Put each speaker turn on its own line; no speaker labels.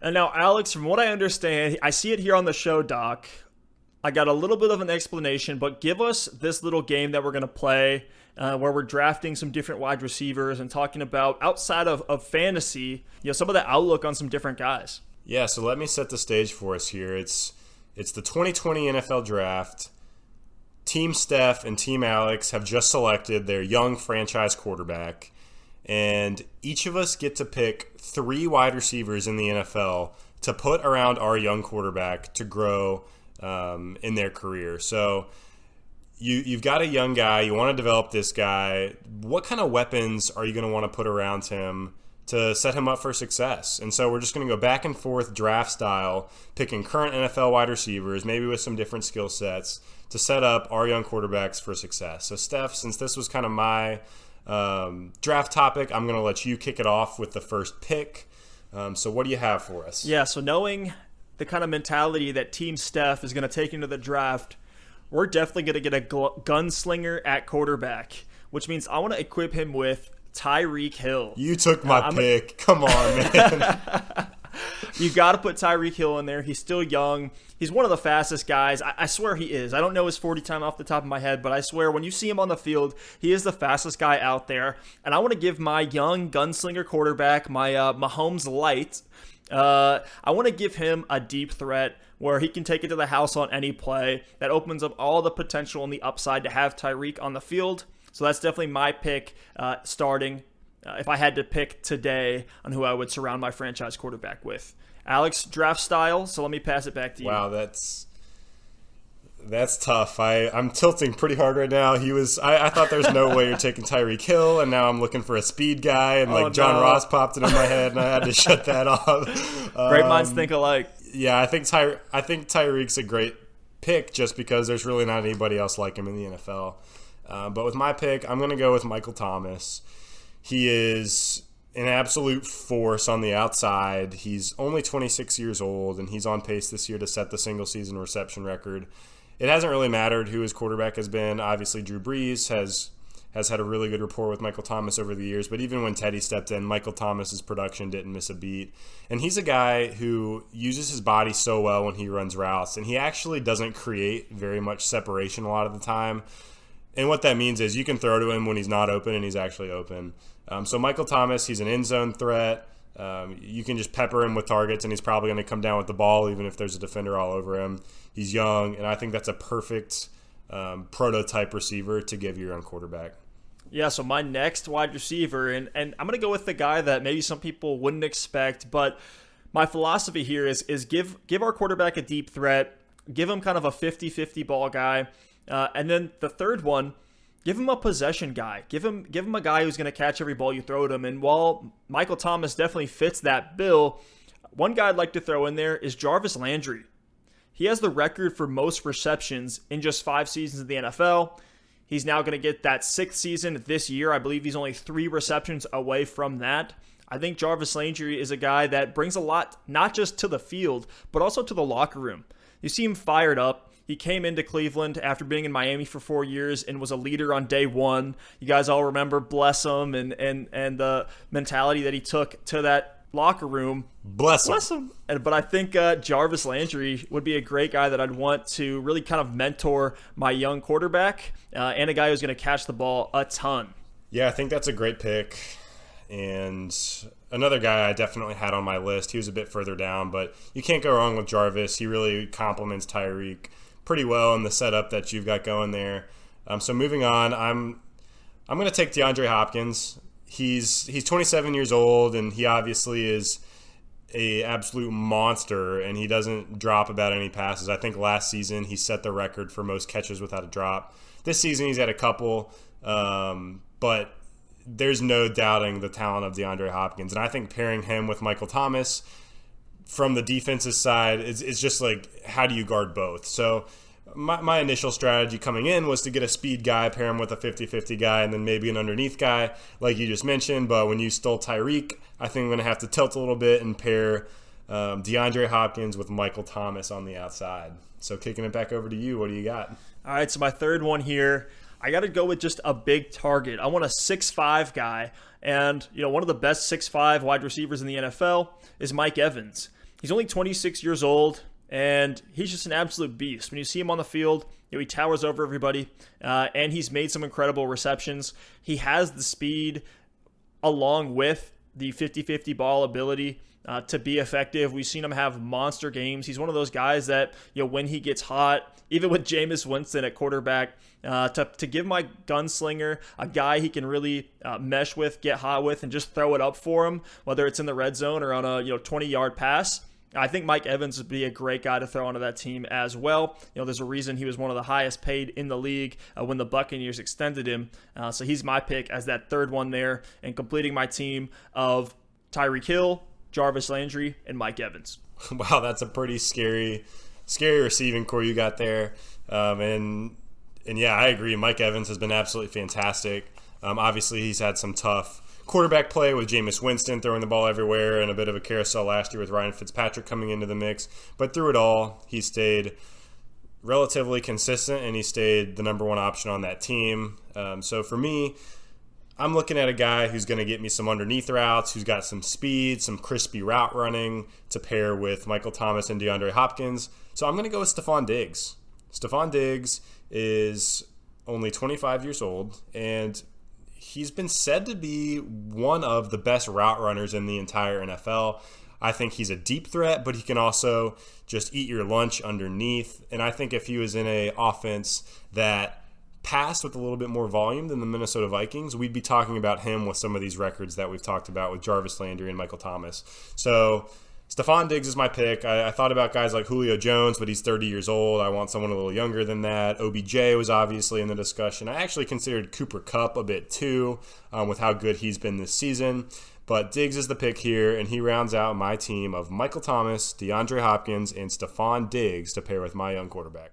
And now, Alex, from what I understand, I see it here on the show, Doc. I got a little bit of an explanation, but give us this little game that we're going to play where we're drafting some different wide receivers and talking about, outside of fantasy, some of the outlook on some different guys.
Yeah, so let me set the stage for us here. It's the 2020 NFL Draft. Team Stef and Team Alex have just selected their young franchise quarterback, and each of us get to pick 3 wide receivers in the NFL to put around our young quarterback to grow in their career. So you've got a young guy, you want to develop this guy. What kind of weapons are you going to want to put around him to set him up for success? And so we're just going to go back and forth draft style, picking current NFL wide receivers, maybe with some different skill sets, to set up our young quarterbacks for success. So Steph, since this was kind of my draft topic, I'm going to let you kick it off with the first pick. So what do you have for us?
Yeah, so knowing the kind of mentality that Team Steph is going to take into the draft, we're definitely going to get a gunslinger at quarterback, which means I want to equip him with Tyreek Hill.
You took my pick. Come on, man.
You got to put Tyreek Hill in there. He's still young. He's one of the fastest guys. I swear he is. I don't know his 40 time off the top of my head, but I swear when you see him on the field, he is the fastest guy out there. And I want to give my young gunslinger quarterback, my Mahomes Light, I want to give him a deep threat where he can take it to the house on any play. That opens up all the potential and the upside to have Tyreek on the field. So that's definitely my pick starting if I had to pick today on who I would surround my franchise quarterback with. Alex, draft style, so let me pass it back to you.
Wow, that's tough. I'm tilting pretty hard right now. I thought there's no way you're taking Tyreek Hill, and now I'm looking for a speed guy, and John Ross popped into my head, and I had to shut that off.
Great minds think alike.
Yeah, I think Tyreek's a great pick just because there's really not anybody else like him in the NFL. But with my pick, I'm going to go with Michael Thomas. He is an absolute force on the outside. He's only 26 years old, and he's on pace this year to set the single-season reception record. It hasn't really mattered who his quarterback has been. Obviously, Drew Brees has had a really good rapport with Michael Thomas over the years, but even when Teddy stepped in, Michael Thomas's production didn't miss a beat. And he's a guy who uses his body so well when he runs routes, and he actually doesn't create very much separation a lot of the time. And what that means is you can throw to him when he's not open and he's actually open. So Michael Thomas, he's an end zone threat. You can just pepper him with targets and he's probably going to come down with the ball even if there's a defender all over him. He's young, and I think that's a perfect prototype receiver to give your young quarterback.
Yeah, so my next wide receiver, and I'm going to go with the guy that maybe some people wouldn't expect, but my philosophy here is give our quarterback a deep threat, give him kind of a 50-50 ball guy. And then the third one, give him a possession guy. Give him a guy who's going to catch every ball you throw at him. And while Michael Thomas definitely fits that bill, one guy I'd like to throw in there is Jarvis Landry. He has the record for most receptions in just 5 seasons in the NFL. He's now going to get that 6th season this year. I believe he's only 3 receptions away from that. I think Jarvis Landry is a guy that brings a lot, not just to the field, but also to the locker room. You see him fired up. He came into Cleveland after being in Miami for 4 years and was a leader on day one. You guys all remember Bless him and the mentality that he took to that locker room.
Bless him.
But I think Jarvis Landry would be a great guy that I'd want to really kind of mentor my young quarterback and a guy who's going to catch the ball a ton.
Yeah, I think that's a great pick. And another guy I definitely had on my list. He was a bit further down, but you can't go wrong with Jarvis. He really complements Tyreek pretty well in the setup that you've got going there. So moving on, I'm going to take DeAndre Hopkins. He's 27 years old, and he obviously is a absolute monster, and he doesn't drop about any passes. I think last season he set the record for most catches without a drop. This season he's had a couple, but there's no doubting the talent of DeAndre Hopkins. And I think pairing him with Michael Thomas from the defensive side, it's just like, how do you guard both? So my initial strategy coming in was to get a speed guy, pair him with a 50-50 guy, and then maybe an underneath guy, like you just mentioned. But when you stole Tyreek, I think I'm going to have to tilt a little bit and pair DeAndre Hopkins with Michael Thomas on the outside. So kicking it back over to you, what do you got?
All right, so my third one here, I got to go with just a big target. I want a 6'5 guy. And, one of the best 6'5 wide receivers in the NFL is Mike Evans. He's only 26 years old, and he's just an absolute beast. When you see him on the field, he towers over everybody, and he's made some incredible receptions. He has the speed along with the 50-50 ball ability to be effective. We've seen him have monster games. He's one of those guys that, when he gets hot, even with Jameis Winston at quarterback, to give my gunslinger a guy he can really mesh with, get hot with, and just throw it up for him, whether it's in the red zone or on a 20-yard pass. I think Mike Evans would be a great guy to throw onto that team as well. There's a reason he was one of the highest paid in the league when the Buccaneers extended him. So he's my pick as that third one there, and completing my team of Tyreek Hill, Jarvis Landry, and Mike Evans.
Wow, that's a pretty scary receiving core you got there. And yeah, I agree. Mike Evans has been absolutely fantastic. Obviously, he's had some tough quarterback play with Jameis Winston throwing the ball everywhere and a bit of a carousel last year with Ryan Fitzpatrick coming into the mix. But through it all, he stayed relatively consistent, and he stayed the number one option on that team. So for me, I'm looking at a guy who's going to get me some underneath routes, who's got some speed, some crispy route running to pair with Michael Thomas and DeAndre Hopkins. So I'm going to go with Stefon Diggs. Stefon Diggs is only 25 years old, and he's been said to be one of the best route runners in the entire NFL. I think he's a deep threat, but he can also just eat your lunch underneath. And I think if he was in an offense that passed with a little bit more volume than the Minnesota Vikings, we'd be talking about him with some of these records that we've talked about with Jarvis Landry and Michael Thomas. So Stefon Diggs is my pick. I thought about guys like Julio Jones, but he's 30 years old. I want someone a little younger than that. OBJ was obviously in the discussion. I actually considered Cooper Kupp a bit too, with how good he's been this season. But Diggs is the pick here, and he rounds out my team of Michael Thomas, DeAndre Hopkins, and Stefon Diggs to pair with my young quarterback.